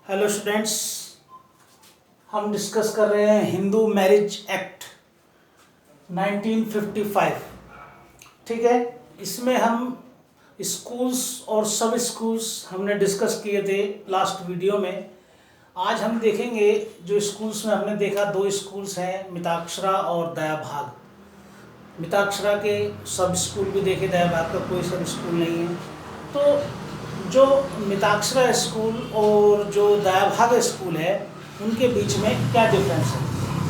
Hello students, हम discuss कर रहे हैं हिंदू मैरिज एक्ट 1955। ठीक है। इसमें हम स्कूल्स और सब स्कूल्स हमने डिस्कस किए थे लास्ट वीडियो में। आज हम देखेंगे जो स्कूल्स में हमने देखा, दो स्कूल्स हैं, मिताक्षरा और दया भाग। मिताक्षरा के सब स्कूल भी देखे, दया भाग का कोई सब स्कूल नहीं है। तो जो मिताक्षरा स्कूल और जो दया भाग स्कूल है उनके बीच में क्या डिफरेंस है,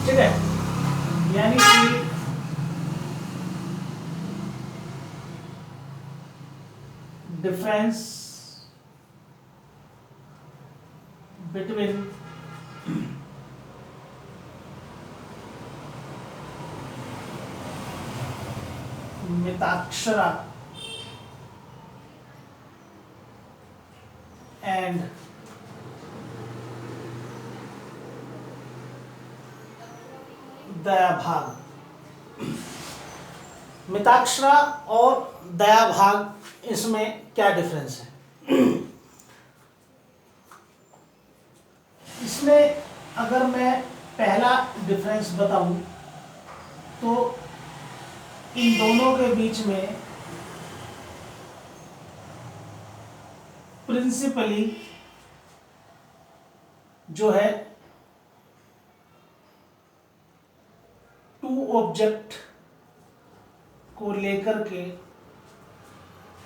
ठीक है। यानी कि डिफरेंस बिटवीन मिताक्षरा एंड दया भाग। मिताक्षरा और दया भाग, इसमें क्या डिफरेंस है? इसमें अगर मैं पहला डिफरेंस बताऊं तो इन दोनों के बीच में प्रिंसिपली जो है टू ऑब्जेक्ट को लेकर के,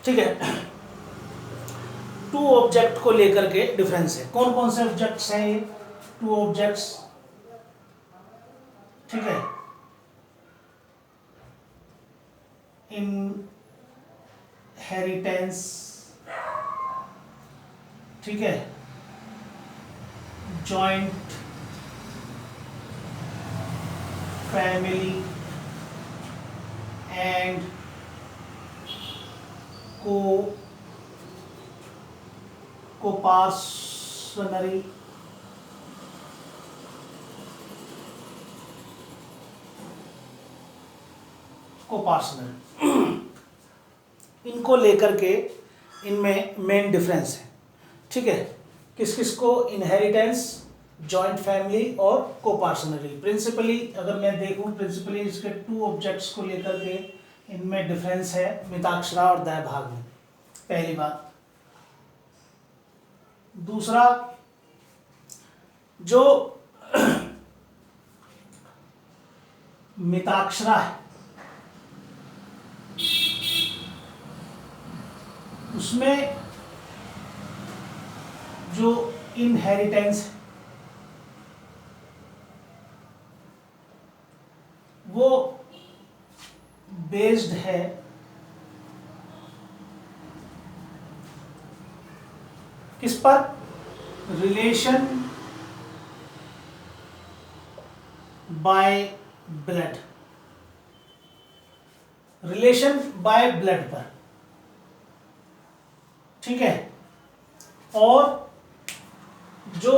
ठीक है, टू ऑब्जेक्ट को लेकर के डिफरेंस है। कौन कौन से ऑब्जेक्ट्स हैं ये? टू ऑब्जेक्ट्स, ठीक है। इनहेरिटेंस, ठीक है, जॉइंट फैमिली एंड कोपार्सनरी इनको लेकर के इनमें मेन डिफरेंस है, ठीक है। किस किस को? इनहेरिटेंस, जॉइंट फैमिली और कोपार्सनरी। प्रिंसिपली अगर मैं देखूं, प्रिंसिपली इसके टू ऑब्जेक्ट्स को लेकर के इनमें डिफरेंस है मिताक्षरा और दया भाग में, पहली बात। दूसरा, जो मिताक्षरा है उसमें जो इनहेरिटेंस है वो बेस्ड है किस पर? Relation by blood, relation by blood पर, ठीक है। और जो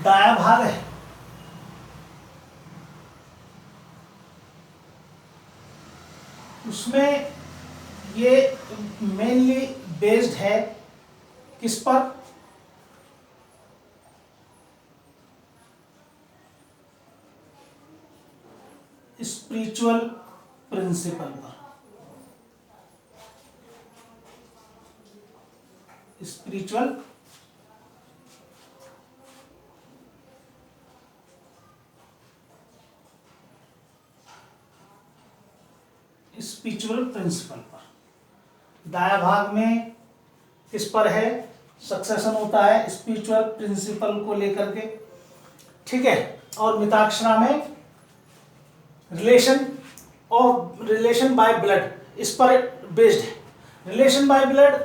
दाया भाग है उसमें ये मेनली बेस्ड है किस पर? स्पिरिचुअल प्रिंसिपल पर, स्पिरिचुअल स्पिरिचुअल प्रिंसिपल पर। दाया भाग में किस पर है? सक्सेशन होता है स्पिरिचुअल प्रिंसिपल को लेकर के, ठीक है। और मिताक्षरा में रिलेशन और रिलेशन बाय ब्लड, इस पर बेस्ड है। रिलेशन बाय ब्लड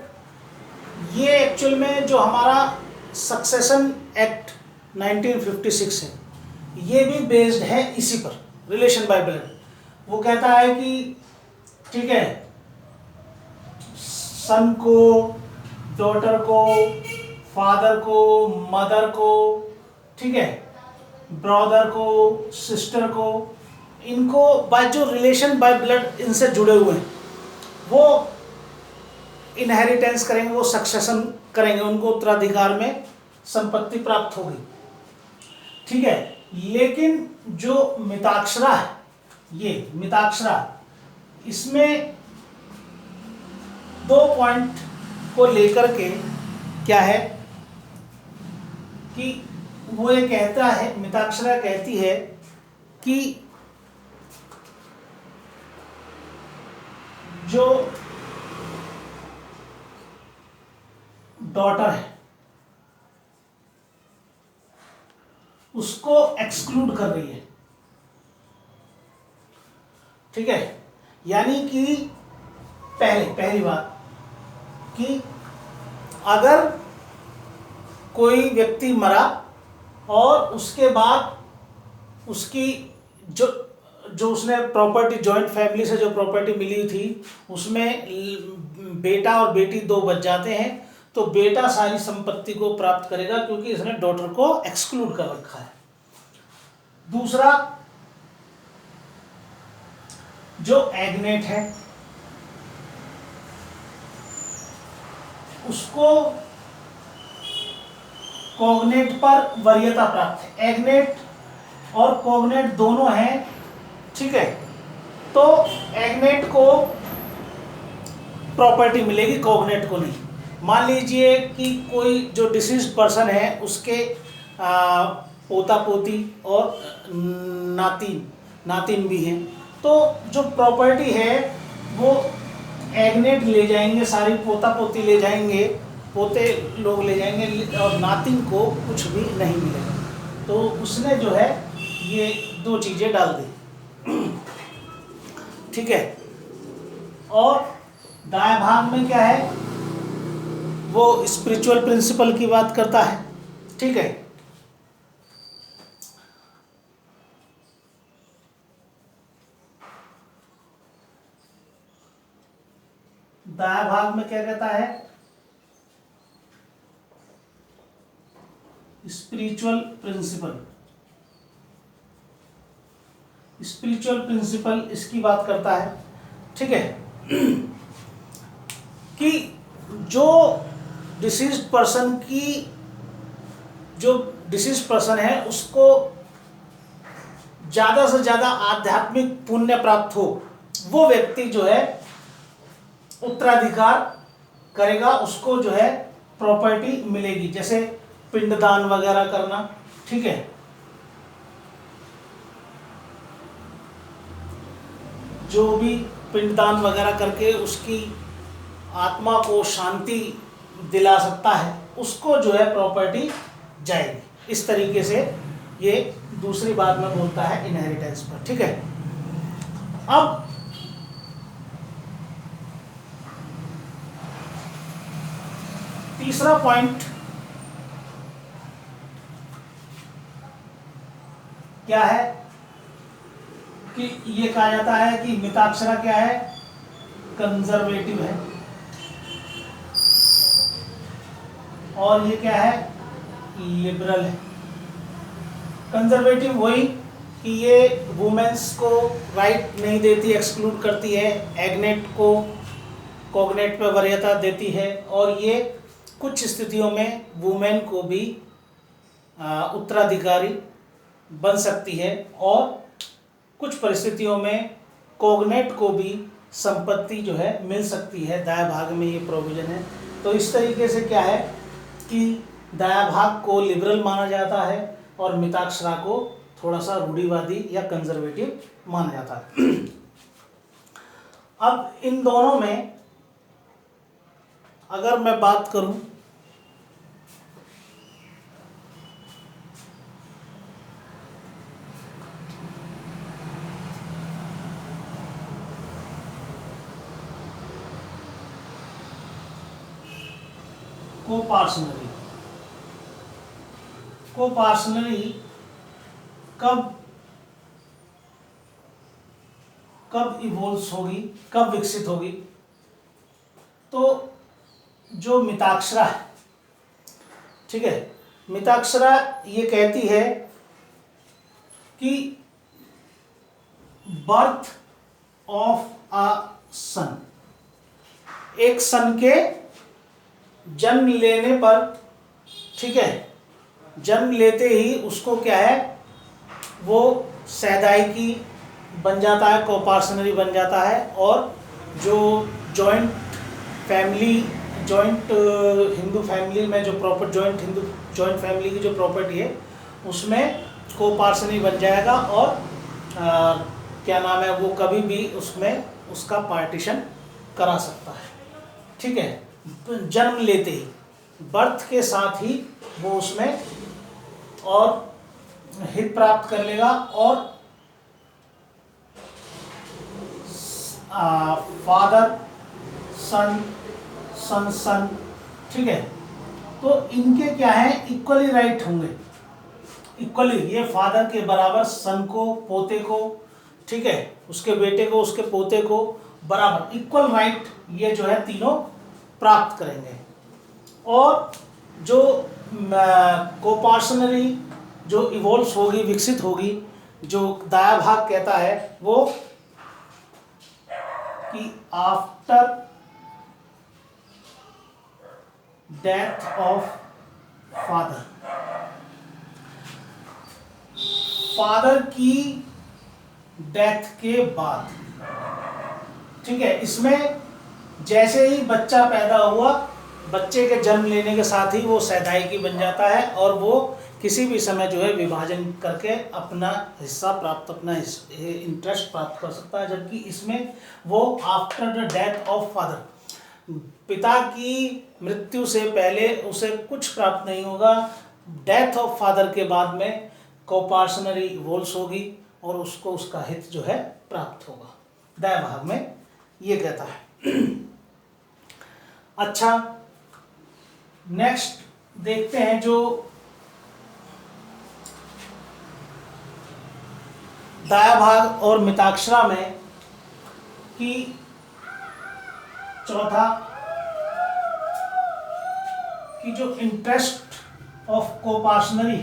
ये एक्चुअल में जो हमारा सक्सेशन एक्ट 1956 है ये भी बेस्ड है इसी पर, रिलेशन बाय ब्लड। वो कहता है कि ठीक है, सन को, डॉटर को, फादर को, मदर को, ठीक है, ब्रदर को, सिस्टर को, इनको बाय जो रिलेशन बाय ब्लड इनसे जुड़े हुए हैं वो इनहेरिटेंस करेंगे, वो सक्सेशन करेंगे, उनको उत्तराधिकार में संपत्ति प्राप्त होगी, ठीक है। लेकिन जो मिताक्षरा है, ये मिताक्षरा, इसमें 2 पॉइंट को लेकर के क्या है कि वो ये कहता है, मिताक्षरा कहती है कि जो डॉटर है उसको एक्सक्लूड कर रही है, ठीक है। यानी कि पहली बात कि अगर कोई व्यक्ति मरा और उसके बाद उसकी जो उसने प्रॉपर्टी, जॉइंट फैमिली से जो प्रॉपर्टी मिली थी उसमें बेटा और बेटी 2 बच जाते हैं, तो बेटा सारी संपत्ति को प्राप्त करेगा क्योंकि इसने डॉटर को एक्सक्लूड कर रखा है। दूसरा, जो एग्नेट है उसको कॉग्नेट पर वरीयता प्राप्त है। एग्नेट और कॉग्नेट दोनों हैं, ठीक है। तो एग्नेट को प्रॉपर्टी मिलेगी, कॉग्नेट को नहीं। मान लीजिए कि कोई जो डिसीज्ड पर्सन है उसके पोता पोती और नातिन भी हैं, तो जो प्रॉपर्टी है वो एग्नेट ले जाएंगे, सारी पोता पोती ले जाएंगे, पोते लोग ले जाएंगे, और नातिन को कुछ भी नहीं मिलेगा। तो उसने जो है ये 2 चीज़ें डाल दी, ठीक है। और दाएं भाग में क्या है, वो स्पिरिचुअल प्रिंसिपल की बात करता है, ठीक है। दाएं भाग में क्या कहता है, स्पिरिचुअल प्रिंसिपल इसकी बात करता है, ठीक है। कि जो डिसीज्ड पर्सन है उसको ज़्यादा से ज़्यादा आध्यात्मिक पुण्य प्राप्त हो, वो व्यक्ति जो है उत्तराधिकार करेगा, उसको जो है प्रॉपर्टी मिलेगी, जैसे पिंडदान वगैरह करना, ठीक है। जो भी पिंडदान वगैरह करके उसकी आत्मा को शांति दिला सकता है उसको जो है प्रॉपर्टी जाएगी। इस तरीके से ये दूसरी बात में बोलता है इनहेरिटेंस पर, ठीक है। अब तीसरा पॉइंट क्या है कि ये कहा जाता है कि मिताक्षरा क्या है, कंजर्वेटिव है, और ये क्या है, लिबरल है। कंजर्वेटिव वही कि ये वुमेन्स को राइट नहीं देती, एक्सक्लूड करती है, एग्नेट को कॉग्नेट पर वरीयता देती है, और ये कुछ स्थितियों में वुमेन को भी उत्तराधिकारी बन सकती है, और कुछ परिस्थितियों में कॉग्नेट को भी संपत्ति जो है मिल सकती है। दायां भाग में ये प्रोविजन है। तो इस तरीके से क्या है कि दायां भाग को लिबरल माना जाता है और मिताक्षरा को थोड़ा सा रूढ़िवादी या कंजर्वेटिव माना जाता है। अब इन दोनों में अगर मैं बात करूं कोपार्सनरी कब इवोल्व होगी, कब विकसित होगी, तो जो मिताक्षरा है, ठीक है, मिताक्षरा ये कहती है कि बर्थ ऑफ अ सन एक सन के जन्म लेने पर, ठीक है, जन्म लेते ही उसको क्या है, वो सैदाइकी बन जाता है, कोपार्सनरी बन जाता है। और जो joint family, joint Hindu family में जो प्रॉपर जॉइंट फैमिली की जो प्रॉपर्टी है उसमें कोपार्सनरी बन जाएगा। और क्या नाम है, वो कभी भी उसमें उसका पार्टीशन करा सकता है, ठीक है, जन्म लेते ही, बर्थ के साथ ही वो उसमें और हित प्राप्त कर लेगा। और फादर सन सन सन, ठीक है, तो इनके क्या है, इक्वली राइट होंगे, इक्वली, ये फादर के बराबर सन को, पोते को, ठीक है, उसके बेटे को, उसके पोते को बराबर इक्वल राइट ये जो है तीनों प्राप्त करेंगे। और जो कोपार्सनरी जो इवोल्व होगी, विकसित होगी, जो दाया भाग कहता है वो कि after death of father, father की डेथ के बाद, ठीक है, इसमें जैसे ही बच्चा पैदा हुआ, बच्चे के जन्म लेने के साथ ही वो सैदाइकी बन जाता है और वो किसी भी समय जो है विभाजन करके अपना हिस्सा प्राप्त, अपना इंटरेस्ट प्राप्त कर सकता है। जबकि इसमें वो after the death of father, पिता की मृत्यु से पहले उसे कुछ प्राप्त नहीं होगा, डेथ ऑफ फादर के बाद में कोपार्सनरी इवोल्व होगी और उसको उसका हित जो है प्राप्त होगा। दाया भाग में ये कहता है। अच्छा, नेक्स्ट देखते हैं जो दाया भाग और मिताक्षरा में कि चौथा कि जो interest of coparcenary,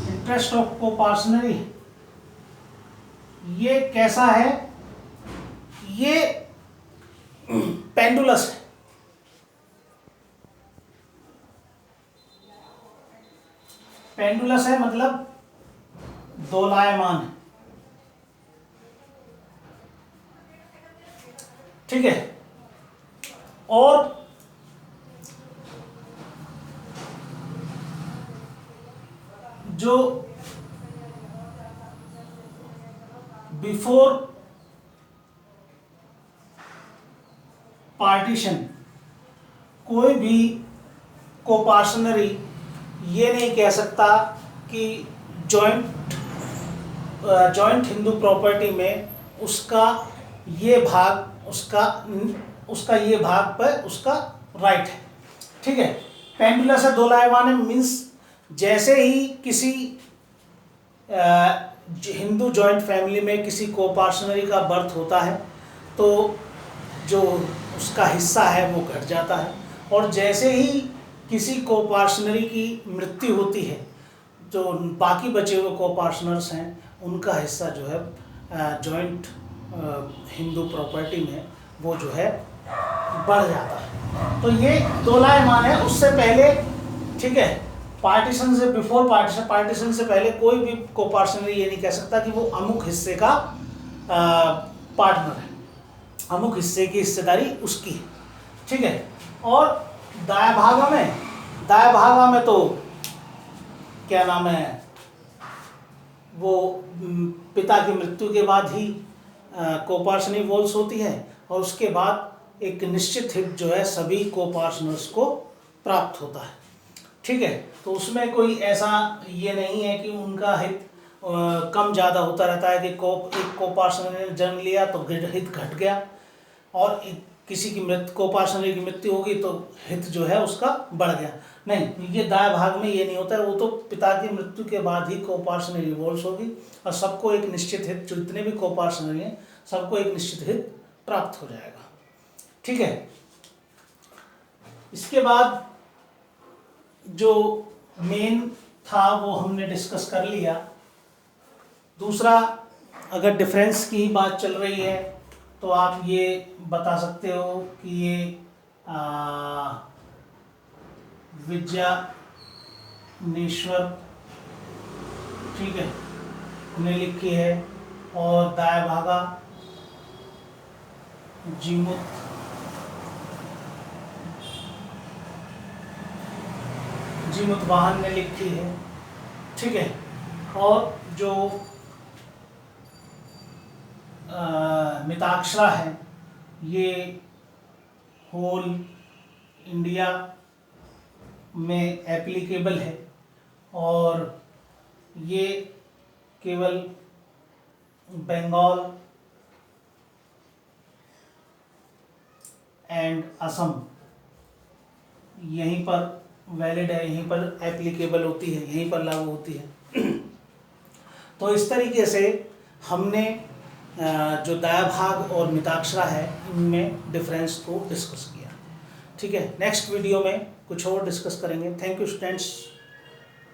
interest of coparcenary ये कैसा है, ये पेंडुलस है, पेंडुलस है मतलब दोलायमान है, ठीक है। और जो बिफोर पार्टीशन कोई भी कोपार्सनरी ये नहीं कह सकता कि जॉइंट हिंदू प्रॉपर्टी में उसका ये भाग, उसका ये भाग पर उसका राइट है, ठीक है। पेंडुलस है, दोलायमान है, मीन्स जैसे ही किसी हिंदू जॉइंट फैमिली में किसी कोपार्सनरी का बर्थ होता है तो जो उसका हिस्सा है वो घट जाता है, और जैसे ही किसी कोपार्सनरी की मृत्यु होती है जो बाकी बचे हुए कोपार्सनर्स हैं उनका हिस्सा जो है जॉइंट हिंदू प्रॉपर्टी में वो जो है बढ़ जाता है। तो ये दोलायमान है, उससे पहले, ठीक है, पार्टीशन से बिफोर पार्टीशन से पहले कोई भी कोपार्सनरी ये नहीं कह सकता कि वो अमुक हिस्से का पार्टनर है, अमुक हिस्से की हिस्सेदारी उसकी है, ठीक है। और दाया भागा में तो क्या नाम है, वो पिता की मृत्यु के बाद ही कोपार्सनरी वॉल्स होती है और उसके बाद एक निश्चित हित जो है सभी कोपार्सनर्स को प्राप्त होता है, ठीक है। तो उसमें कोई ऐसा ये नहीं है कि उनका हित कम ज़्यादा होता रहता है कि एक कोपार्सनरी ने जन्म लिया तो हित घट गया और किसी की कोपार्सनरी की मृत्यु होगी तो हित जो है उसका बढ़ गया, नहीं, ये दाया भाग में ये नहीं होता है। वो तो पिता की मृत्यु के बाद ही कोपार्सनरी इवोल्व होगी और सबको एक निश्चित हित, जो जितने भी कोपार्सनरी हैं सबको एक निश्चित हित प्राप्त हो जाएगा, ठीक है। इसके बाद जो मेन था वो हमने डिस्कस कर लिया। दूसरा, अगर डिफरेंस की बात चल रही है तो आप ये बता सकते हो कि ये विज्ञानेश्वर, ठीक है, ने लिखी है, और दाया भागा जीमुतवाहन ने लिखी है, ठीक है। और जो मिताक्षरा है ये होल इंडिया में एप्लीकेबल है, और ये केवल बंगाल एंड असम यहीं पर वैलिड है, यहीं पर एप्लीकेबल होती है, यहीं पर लागू होती है। तो इस तरीके से हमने जो दाया भाग और मिताक्षरा है इनमें डिफरेंस को डिस्कस किया, ठीक है। नेक्स्ट वीडियो में कुछ और डिस्कस करेंगे। Thank you students.